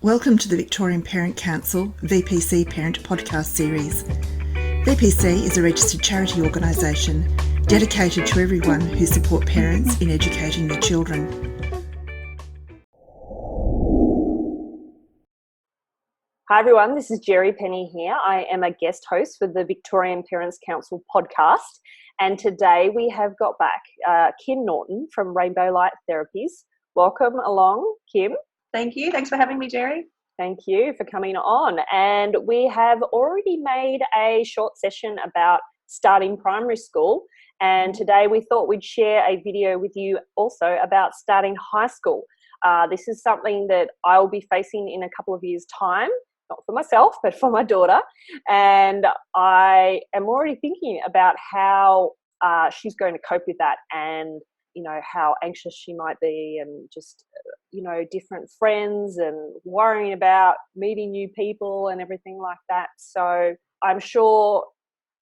Welcome to the Victorian Parent Council VPC Parent Podcast Series. VPC is a registered charity organisation dedicated to everyone who support parents in educating their children. Hi everyone, this is Jerry Penny here. I am a guest host for the Victorian Parents Council podcast, and today we have got back Kim Norton from Rainbow Light Therapies. Welcome along, Kim. Thank you. Thanks for having me, Jerry. Thank you for coming on. And we have already made a short session about starting primary school, and today we thought we'd share a video with you also about starting high school. This is something that I'll be facing in a couple of years' time. Not for myself, but for my daughter. And I am already thinking about how she's going to cope with that, and, you know, how anxious she might be, and just, you know, different friends and worrying about meeting new people and everything like that. So I'm sure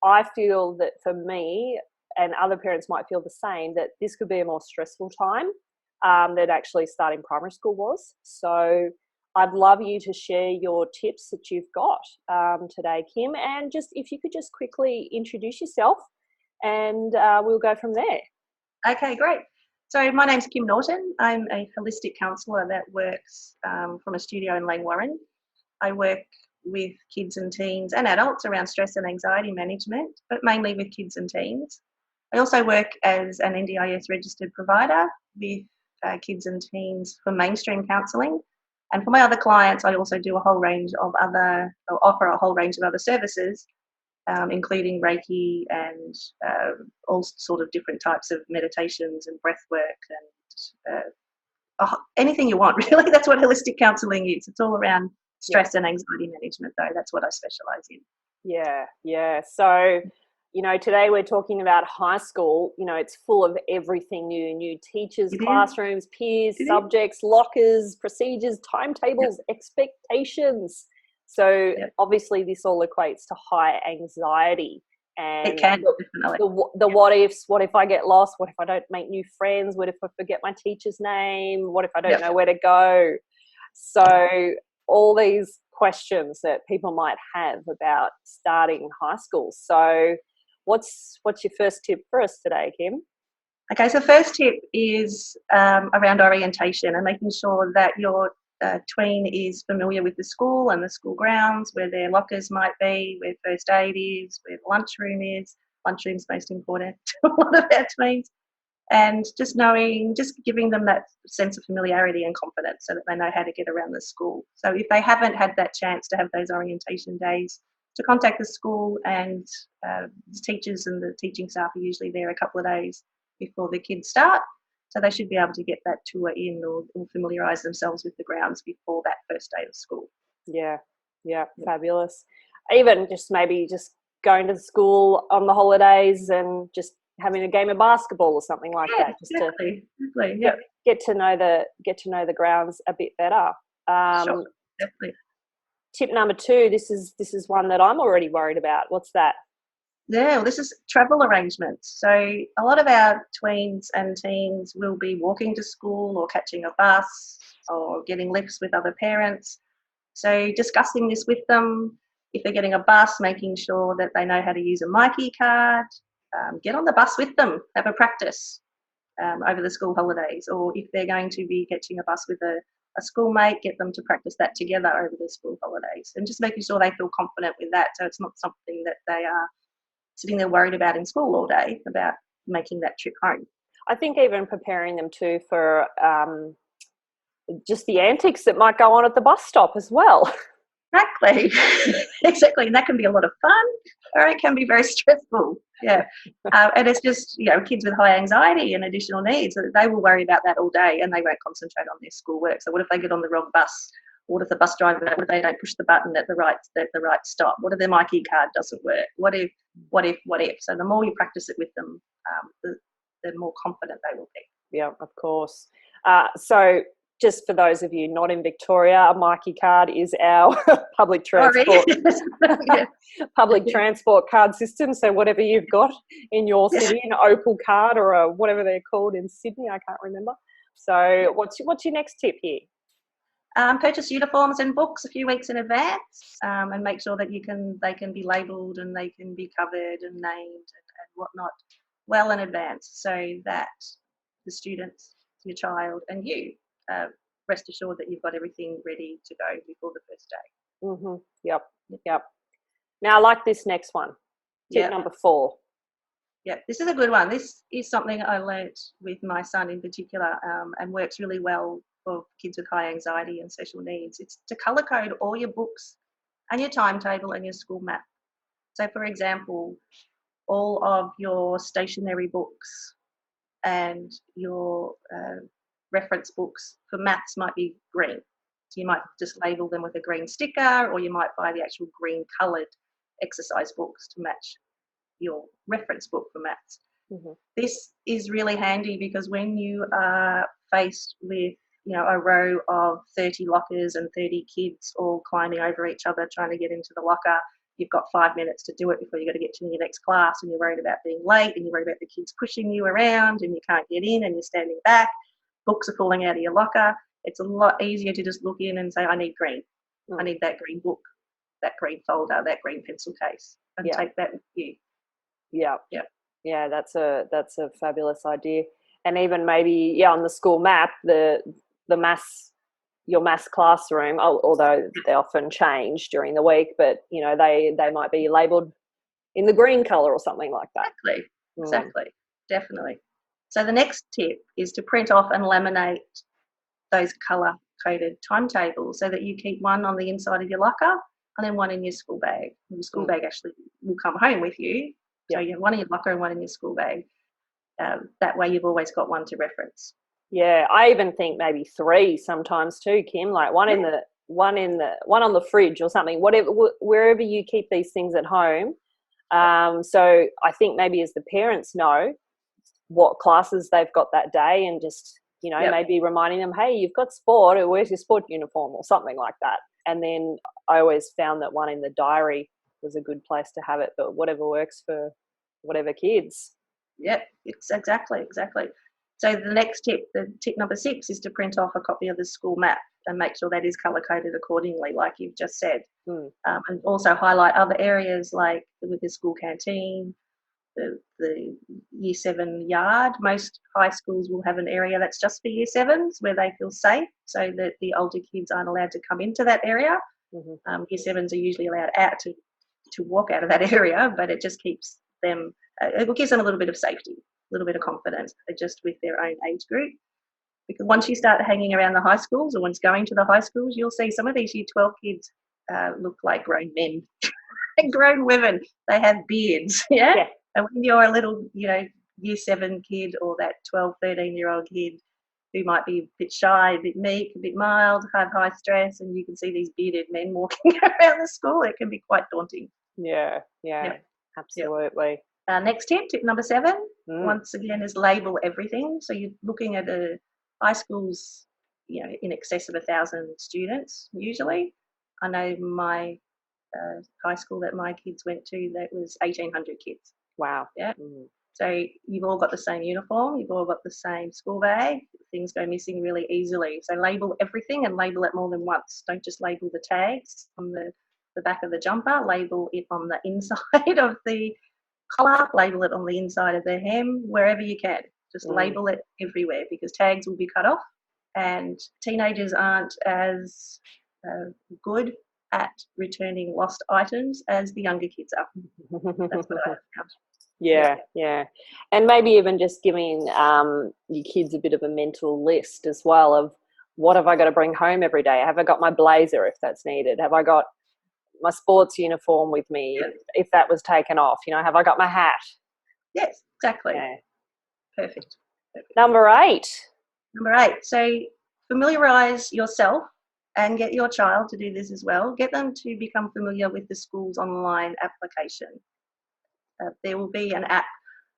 I feel that for me, and other parents might feel the same, that this could be a more stressful time than actually starting primary school was. So I'd love you to share your tips that you've got today, Kim, and just if you could just quickly introduce yourself, and we'll go from there. Okay, great. So my name's Kim Norton. I'm a holistic counsellor that works from a studio in Lane Warren. I work with kids and teens and adults around stress and anxiety management, but mainly with kids and teens. I also work as an NDIS registered provider with kids and teens for mainstream counselling. And for my other clients, I also do offer a whole range of other services, including Reiki and all sort of different types of meditations and breath work and anything you want, really. That's what holistic counselling is. It's all around stress and anxiety management, though. That's what I specialise in. Yeah. So, you know, today we're talking about high school. You know, it's full of everything new teachers, classrooms, peers, subjects, lockers, procedures, timetables, expectations. So obviously this all equates to high anxiety. And it can, definitely. The what ifs. What if I get lost? What if I don't make new friends? What if I forget my teacher's name? What if I don't know where to go? So all these questions that people might have about starting high school. So what's your first tip for us today, Kim? Okay, so first tip is around orientation and making sure that your tween is familiar with the school and the school grounds, where their lockers might be, where first aid is, where the lunchroom is. Lunchroom's most important to a lot of our tweens. And just giving them that sense of familiarity and confidence so that they know how to get around the school. So if they haven't had that chance to have those orientation days, to contact the school, and the teachers and the teaching staff are usually there a couple of days before the kids start. So they should be able to get that tour in or familiarise themselves with the grounds before that first day of school. Yeah, fabulous. Even just maybe just going to the school on the holidays and just having a game of basketball or something like that, just exactly. to get to know the grounds a bit better. Sure, definitely. Tip number 2. This is one that I'm already worried about. What's that? Yeah, well, this is travel arrangements. So a lot of our tweens and teens will be walking to school or catching a bus or getting lifts with other parents. So discussing this with them, if they're getting a bus, making sure that they know how to use a Myki card, get on the bus with them, have a practice over the school holidays. Or if they're going to be catching a bus with a schoolmate, get them to practice that together over the school holidays, and just making sure they feel confident with that, so it's not something that they are sitting there worried about in school all day about making that trip home. I think even preparing them too for just the antics that might go on at the bus stop as well. Exactly, and that can be a lot of fun, or it can be very stressful. And it's just, you know, kids with high anxiety and additional needs, they will worry about that all day, and they won't concentrate on their schoolwork. So what if they get on the wrong bus? What if the bus driver, what if they don't push the button at the right stop? What if their Myki card doesn't work? What if? So the more you practice it with them, the more confident they will be. Yeah, of course. So just for those of you not in Victoria, a Myki card is our public transport transport card system. So whatever you've got in your city, an Opal card or whatever they're called in Sydney, I can't remember. So what's your next tip here? Purchase uniforms and books a few weeks in advance, and make sure that they can be labelled and they can be covered and named and whatnot well in advance, so that the students, your child, and you rest assured that you've got everything ready to go before the first day. Mm-hmm. Yep. Now, I like this next one. Tip number 4. Yeah, this is a good one. This is something I learnt with my son in particular, and works really well for kids with high anxiety and special needs. It's to colour code all your books and your timetable and your school map. So, for example, all of your stationery books and your reference books for maths might be green. So you might just label them with a green sticker, or you might buy the actual green coloured exercise books to match your reference book for maths. Mm-hmm. This is really handy because when you are faced with, a row of 30 lockers and 30 kids all climbing over each other trying to get into the locker, you've got 5 minutes to do it before you've got to get to your next class, and you're worried about being late, and you're worried about the kids pushing you around and you can't get in and you're standing back, books are falling out of your locker. It's a lot easier to just look in and say, I need green. I need that green book, that green folder, that green pencil case, and take that with you. Yeah, that's a fabulous idea. And even maybe on the school map, your maths classroom, although they often change during the week, but they might be labelled in the green colour or something like that. Exactly, definitely. So the next tip is to print off and laminate those colour coded timetables so that you keep one on the inside of your locker and then one in your school bag. Your school bag actually will come home with you. So you have one in your locker and one in your school bag. That way you've always got one to reference. Yeah, I even think maybe 3 sometimes too, Kim. Like one on the fridge or something. Whatever, wherever you keep these things at home. So I think maybe as the parents know what classes they've got that day, and just maybe reminding them, hey, you've got sport, or where's your sport uniform, or something like that. And then I always found that one in the diary was a good place to have it, but whatever works for whatever kids. Yeah, it's exactly. So the next tip, the tip number 6, is to print off a copy of the school map and make sure that is colour-coded accordingly, like you've just said. And also highlight other areas, like with the school canteen, the Year 7 yard. Most high schools will have an area that's just for Year 7s where they feel safe, so that the older kids aren't allowed to come into that area. Year 7s are usually allowed out to walk out of that area, but it just keeps them, it gives them a little bit of safety, a little bit of confidence, just with their own age group. Because once you start hanging around the high schools, or once going to the high schools, you'll see some of these Year 12 kids look like grown men and grown women. They have beards, yeah? And when you're a little, Year 7 kid, or that 12, 13-year-old kid who might be a bit shy, a bit meek, a bit mild, have high stress, and you can see these bearded men walking around the school, it can be quite daunting. Yeah, absolutely. Next tip number 7, once again, is label everything. So you're looking at a high schools, in excess of 1,000 students usually. I know my high school that my kids went to, that was 1,800 kids. Wow. Yeah. So you've all got the same uniform, you've all got the same school bag. Things go missing really easily. So label everything, and label it more than once. Don't just label the tags on the back of the jumper. Label it on the inside of the collar. Label it on the inside of the hem, wherever you can. Just label it everywhere, because tags will be cut off, and teenagers aren't as good at returning lost items as the younger kids are. That's what I've found. Yeah. And maybe even just giving your kids a bit of a mental list as well of, what have I got to bring home every day? Have I got my blazer if that's needed? Have I got my sports uniform with me if that was taken off? Have I got my hat? Yes, exactly. Yeah. Perfect. Number 8. So familiarise yourself and get your child to do this as well. Get them to become familiar with the school's online application. There will be an app.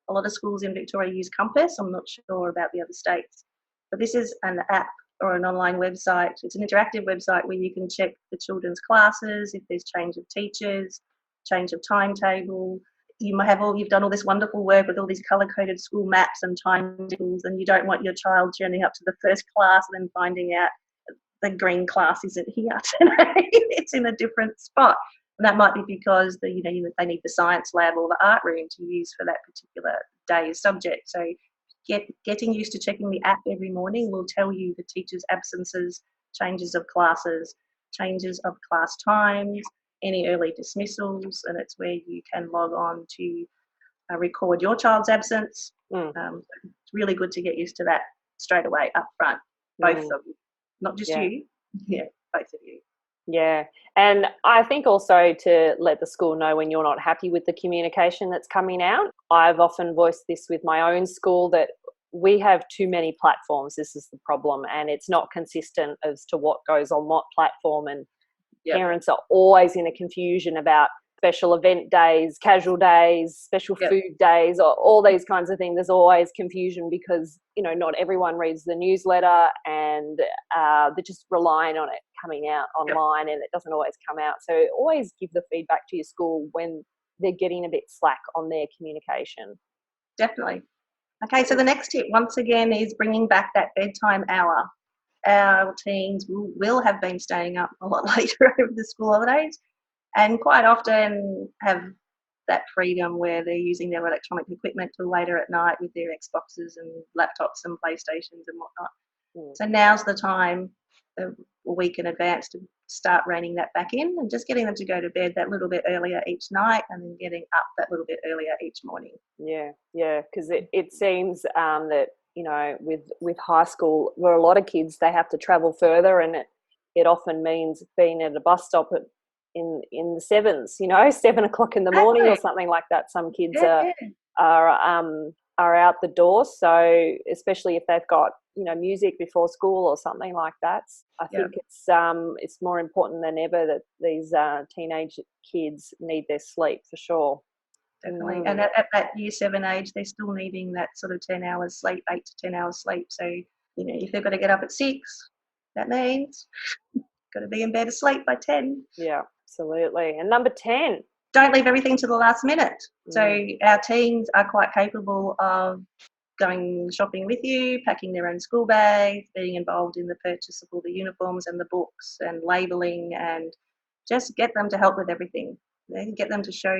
A lot of schools in Victoria use Compass. I'm not sure about the other states. But this is an app or an online website. It's an interactive website where you can check the children's classes, if there's change of teachers, change of timetable. You might have you've done all this wonderful work with all these colour-coded school maps and timetables, and you don't want your child turning up to the first class and then finding out the green class isn't here today. It's in a different spot. And that might be because they need the science lab or the art room to use for that particular day's subject. So getting used to checking the app every morning will tell you the teacher's absences, changes of classes, changes of class times, any early dismissals, and it's where you can log on to record your child's absence. It's really good to get used to that straight away up front, both of you, not just you. Yeah, both of you. Yeah, and I think also to let the school know when you're not happy with the communication that's coming out. I've often voiced this with my own school that we have too many platforms. This is the problem, and it's not consistent as to what goes on what platform, and parents are always in a confusion about special event days, casual days, special food days, or all these kinds of things. There's always confusion because, not everyone reads the newsletter, and they're just relying on it coming out online, and it doesn't always come out. So always give the feedback to your school when they're getting a bit slack on their communication. Definitely. Okay, so the next tip, once again, is bringing back that bedtime hour. Our teens will have been staying up a lot later over the school holidays, and quite often have that freedom where they're using their electronic equipment till later at night with their Xboxes and laptops and PlayStations and whatnot. So now's the time, a week in advance, to start reining that back in and just getting them to go to bed that little bit earlier each night, and then getting up that little bit earlier each morning. Yeah, because it seems that, with high school, where a lot of kids, they have to travel further, and it often means being at a bus stop in the sevens, 7 o'clock in the morning or something like that. Some kids are out the door. So especially if they've got, music before school or something like that, I think it's more important than ever that these teenage kids need their sleep for sure. Definitely. And at that year 7 age, they're still needing that sort of 10 hours sleep, 8 to 10 hours sleep. So, if they've got to get up at 6, that means got to be in bed asleep by 10. Yeah, absolutely. And number 10. Don't leave everything to the last minute. So our teens are quite capable of going shopping with you, packing their own school bags, being involved in the purchase of all the uniforms and the books and labelling, and just get them to help with everything. Get them to show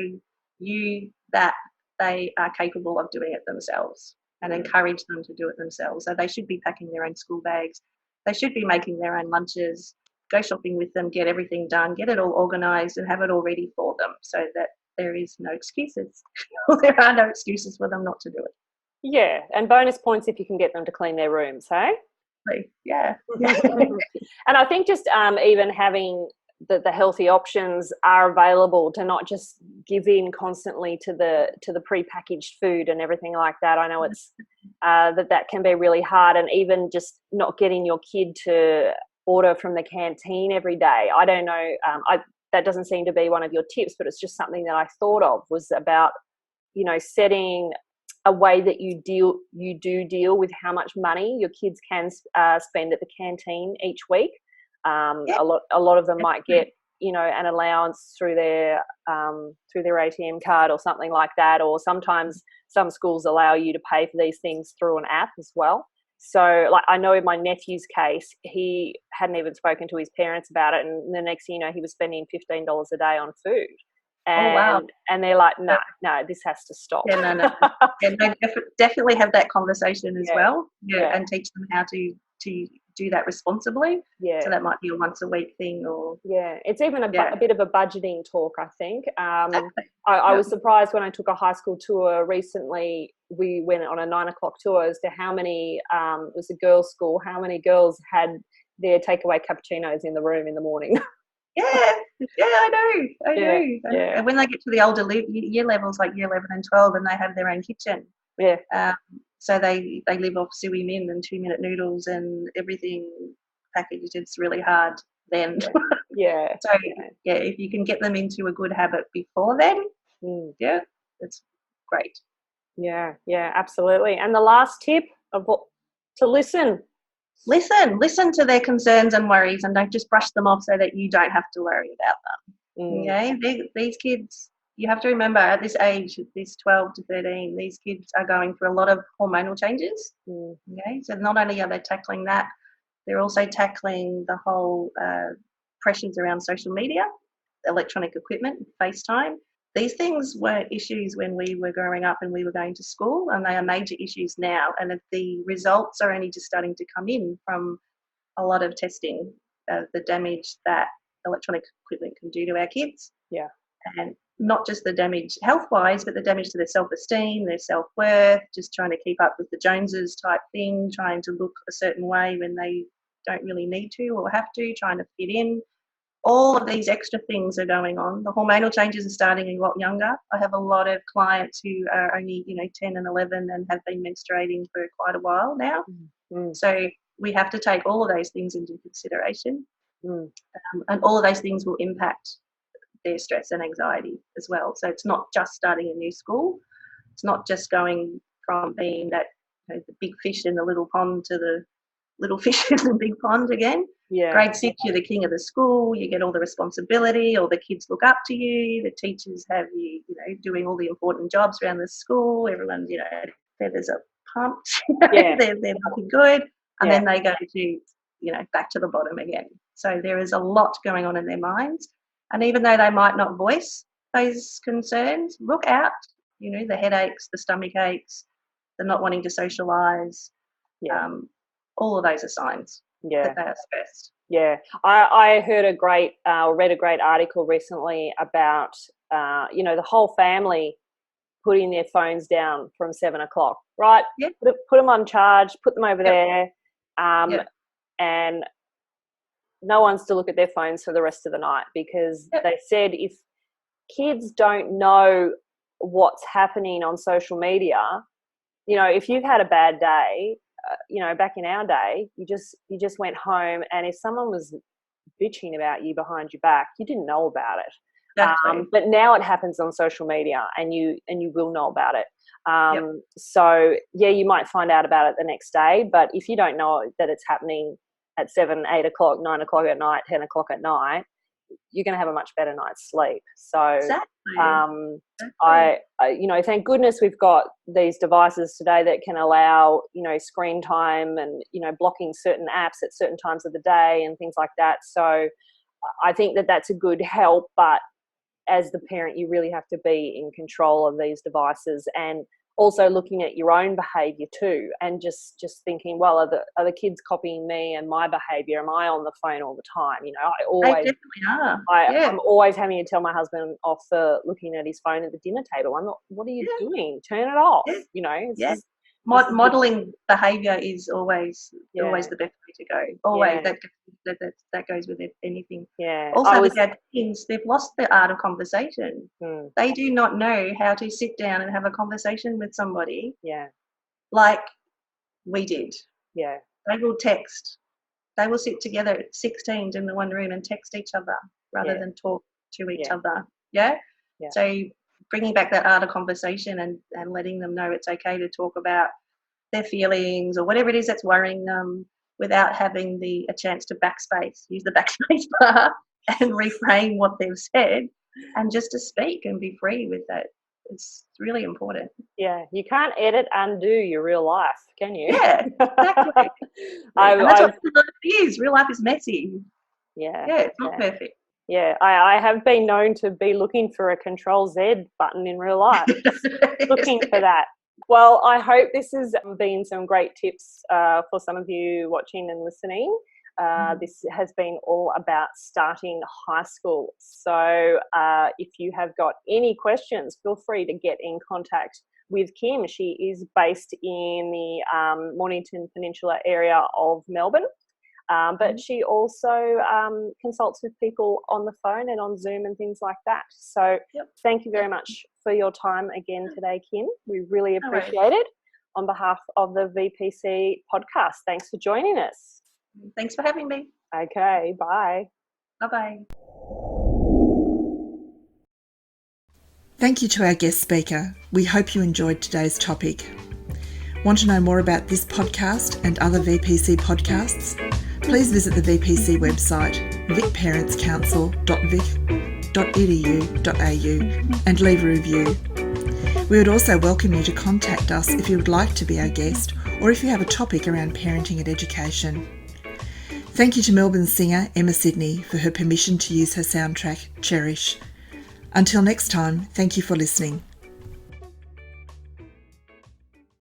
you that they are capable of doing it themselves, and encourage them to do it themselves. So they should be packing their own school bags. They should be making their own lunches. Go shopping with them, get everything done, get it all organised, and have it all ready for them, so that there is no excuses. There are no excuses for them not to do it. Yeah, and bonus points if you can get them to clean their rooms, hey? Yeah. And I think just even having the healthy options are available, to not just give in constantly to the prepackaged food and everything like that. I know it's that can be really hard, and even just not getting your kid to order from the canteen every day. I don't know, that doesn't seem to be one of your tips, but it's just something that I thought of, was about, setting a way that you do deal with how much money your kids can spend at the canteen each week. A lot of them might get, an allowance through their ATM card or something like that, or sometimes some schools allow you to pay for these things through an app as well. So, like, I know in my nephew's case, he hadn't even spoken to his parents about it, and the next thing you know, he was spending $15 a day on food. And, and they're like, no, this has to stop. No. Definitely have that conversation as well, and teach them how to do that responsibly. So that might be a once a week thing, or it's even a bit of a budgeting talk, I think. I was surprised when I took a high school tour recently. We went on a 9 o'clock tour as to how many, it was a girls' school, how many girls had their takeaway cappuccinos in the room in the morning. I know. And when they get to the older year levels, like year 11 and 12, and they have their own kitchen. So they live off sui min and 2-minute noodles and everything packaged. It's really hard then. So if you can get them into a good habit before then, that's great. Yeah, absolutely. And the last tip to listen. Listen to their concerns and worries, and don't just brush them off so that you don't have to worry about them. Okay, these kids, you have to remember, at this age, this 12 to 13, these kids are going through a lot of hormonal changes. Okay, so not only are they tackling that, They're also tackling the whole pressures around social media, electronic equipment, FaceTime. These things weren't issues when we were growing up and we were going to school, and they are major issues now. And the results are only just starting to come in from a lot of testing, the damage that electronic equipment can do to our kids. Yeah. And not just the damage health-wise, but the damage to their self-esteem, their self-worth, just trying to keep up with the Joneses type thing, trying to look a certain way when they don't really need to or have to, trying to fit in. All of these extra things are going on. The hormonal changes are starting a lot younger. I have a lot of clients who are only 10 and 11 and have been menstruating for quite a while now. Mm. So we have to take all of those things into consideration. Mm. And all of those things will impact their stress and anxiety as well. So it's not just starting a new school. It's not just going from being that the big fish in the little pond to the little fish in the big pond again. Yeah. Grade 6, you're the king of the school. You get all the responsibility. All the kids look up to you. The teachers have you, doing all the important jobs around the school. Everyone's, feathers are pumped. Yeah. They're looking good. And then they go to, back to the bottom again. So there is a lot going on in their minds. And even though they might not voice those concerns, look out, the headaches, the stomach aches, the not wanting to socialise. Yeah. All of those are signs that they are stressed. Yeah. I heard read a great article recently about, the whole family putting their phones down from 7 o'clock, right? Yeah. Put them on charge, put them over there, and no one's to look at their phones for the rest of the night, because they said if kids don't know what's happening on social media, if you've had a bad day, back in our day, you just went home, and if someone was bitching about you behind your back, you didn't know about it. But now it happens on social media, and you will know about it. So you might find out about it the next day, but if you don't know that it's happening at 7, 8 o'clock, 9 o'clock at night, 10 o'clock at night, you're going to have a much better night's sleep. So I thank goodness we've got these devices today that can allow, screen time and, blocking certain apps at certain times of the day and things like that. So I think that that's a good help, but as the parent, you really have to be in control of these devices, and also looking at your own behaviour too, and just thinking, well, are the kids copying me and my behaviour? Am I on the phone all the time? They definitely are. I'm always having to tell my husband off for looking at his phone at the dinner table. I'm not. What are you doing? Turn it off. Modelling behaviour is always the best way to go. Always that goes with anything. Yeah. Also, with our teens, they've lost the art of conversation. They do not know how to sit down and have a conversation with somebody. Yeah. Like we did. Yeah. They will text. They will sit together at 16 in the one room and text each other rather than talk to each other. Yeah. So bringing back that art of conversation and letting them know it's okay to talk about their feelings or whatever it is that's worrying them, without having a chance to use the backspace bar and reframe what they've said, and just to speak and be free with that. It's really important. Yeah, you can't edit undo your real life, can you? Yeah, exactly. And that's what real life is. Real life is messy. Yeah. Yeah, it's not perfect. Yeah, I have been known to be looking for a Control-Z button in real life, looking for that. Well, I hope this has been some great tips for some of you watching and listening. This has been all about starting high school. So if you have got any questions, feel free to get in contact with Kim. She is based in the Mornington Peninsula area of Melbourne. But she also consults with people on the phone and on Zoom and things like that. So thank you very much for your time again today, Kim. We really appreciate it. On behalf of the VPC podcast, thanks for joining us. Thanks for having me. Okay, bye. Bye-bye. Thank you to our guest speaker. We hope you enjoyed today's topic. Want to know more about this podcast and other VPC podcasts? Please visit the VPC website, vicparentscouncil.vic.edu.au, and leave a review. We would also welcome you to contact us if you would like to be our guest, or if you have a topic around parenting and education. Thank you to Melbourne singer Emma Sidney for her permission to use her soundtrack, Cherish. Until next time, thank you for listening.